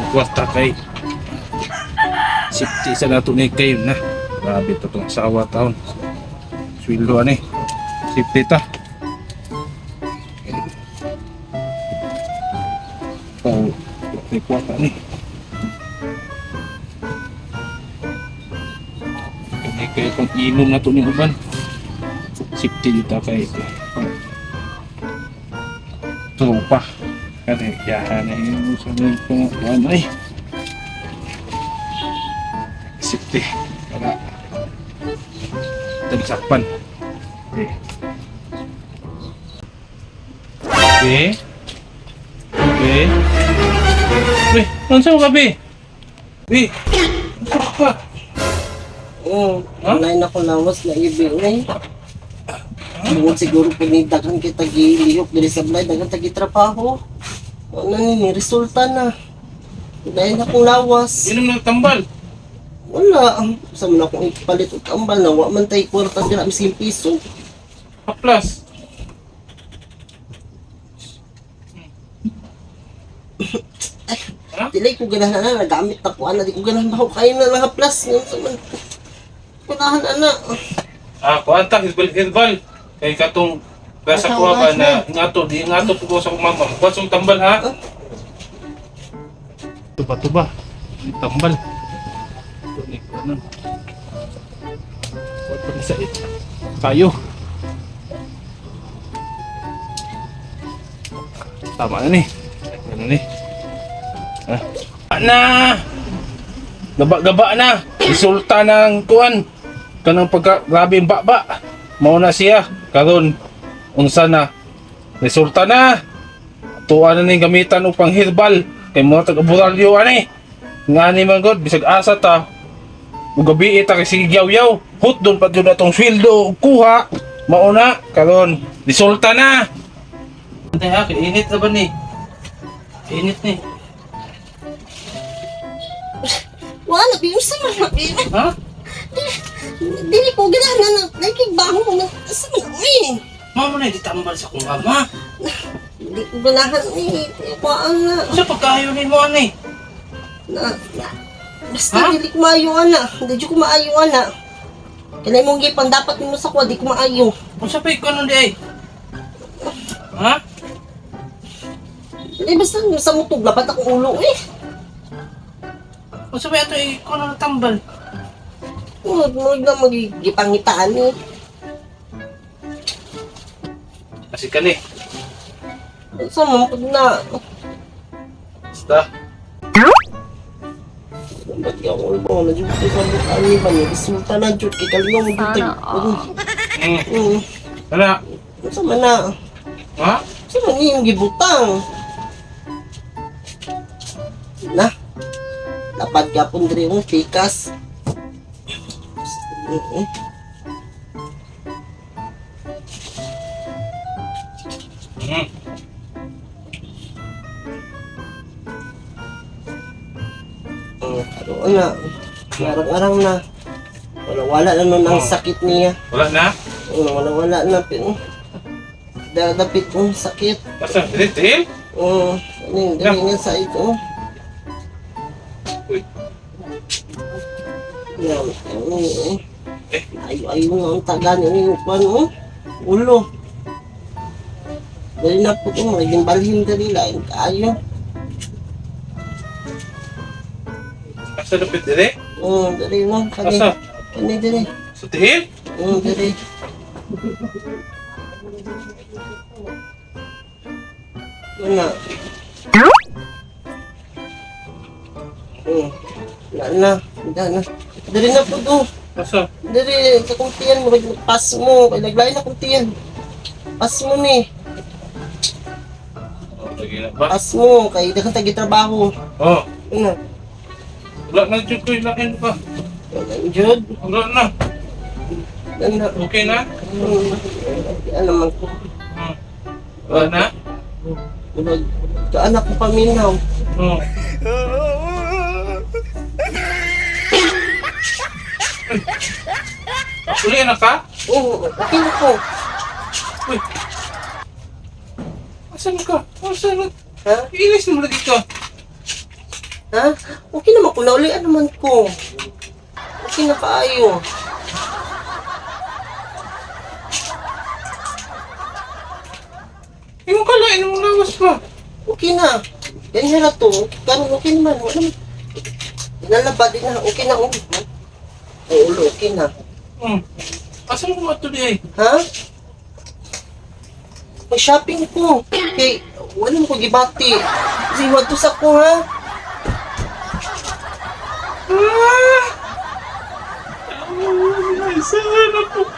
kwarta kay safety sa nato ni kayo na. Grabe to itong asawa taon. Sweldo ani. Safety ta. Oh, may kwarta ni. Kaya kayo pang inom na to ni uban. Safety dito kay tropa. Kasi yahan na yun sa mga ano eh. Safety. Para tagsakpan. Okay. Okay. Okay. Uy, nandiyan mo ka, Bi? Bi, nandiyan ka? Oo, online ako lawas na ibigay. Bukod siguro pinitakan kita gilihok diri sa blay, dagan tagi trabaho. Ano ni resulta na. Dahil akong lawas. Inom ng tambal. Wala. Sa man akong ipalit og tambal na wa man tay kwarta dira miskin piso. Haplas. Ha? Dili ko ganahan na nagamit na ko ana di ko ganahan baho kayo na lang plus yun sa man. Ganahan ana. Kuanta, herbal. Kay katong gasa ko ba na ngato, di ngato po sa mama. Kuha sa tambal ha. Tuba. Tambal. Tunik ko na. Kuha pa sa kayo. Tama na ni. Ano ni? Na! Gaba na! Resulta ng kuan! Kanang pagka-grabing baba! Mauna siya! Karon unsa na? Resulta na! Tuwa na ning gamitan upang herbal! Kay mga taga-buralyo ani! Nga ni man god, bisag asa ta! Ugabi ita kay sige yaw-yaw! Hut doon pa doon atong sweldo! Kuha! Mauna! Karon! Resulta na! Antay ha, init na ba ni? Init ni. Wala biyo sa man biyo. Ha? Dili ko ganahan na nakikigbaho ko na sa man ay. Mama na ditambal sa kong ama. Dili ko ganahan ni kuan na. Sa pagkayo ni mo ani. Na. Basta dili ko maayo ana. Dili ko maayo ana. Kailan mong gipang dapat nimo sa kwa di ko maayo. Unsa pa ikaw nun di ay? Ha? Dili basta sa mutog lapat akong ulo eh. Unsa pa ito ikaw na natambal? Huwag na magigipangitaan eh. Kasi kani. Sa mampag na. Basta. Ba't ka ako ba? Nadyok ko sa bukaan ni ba? Resulta na dyok. Kikalingaw mo dito. Wala. Sa man na. Ha? Sa man yung gibutang. Na. Dapat ka pong diri yung pikas. Ano na. Arang-arang na. Wala na nun ang sakit niya. Wala na? Wala na. Pero dadapit kong sakit. Basta, dili. Dali nga sa ito. Uy. Yan. Ayaw nga ang taga niyo yung pan, ulo. Dali na po ito, magiging balhin dali lang. Ayaw. Basta lupit dili? Dali na. Basta? Dali. Sa tihil? Dali. Wala. Wala na. Dali na po ito. Basta? Dali, kakuntiyan mo, pas mo. Kaya naglain na kuntiyan. Pas mo ni. Lagi na ba? Pas mo, kaya dagang tagitrabaho. Ano? Wala na dyan ko yung lakin pa. Wala jud. Wala na. Ano? Okay na? Ano man ko. Wala na? Kaanak ko paminaw. Uli na ka? Okay na ko. Uy. Asan ka? Asan? Ha? Ilis mo na dito. Ha? Okay naman ko, naulian naman ko. Okay na kaayo. Yung kalain mo lawas pa. Okay na. Ganyan na to. Ganun, okay naman. Wala naman. Nalabad din na. Okay na, ulo, okay na. Asa mo mato di ay? Ha? May shopping ko. Kay, wala mo ko gibati. Kasi wadtos ako, ha? Sana po.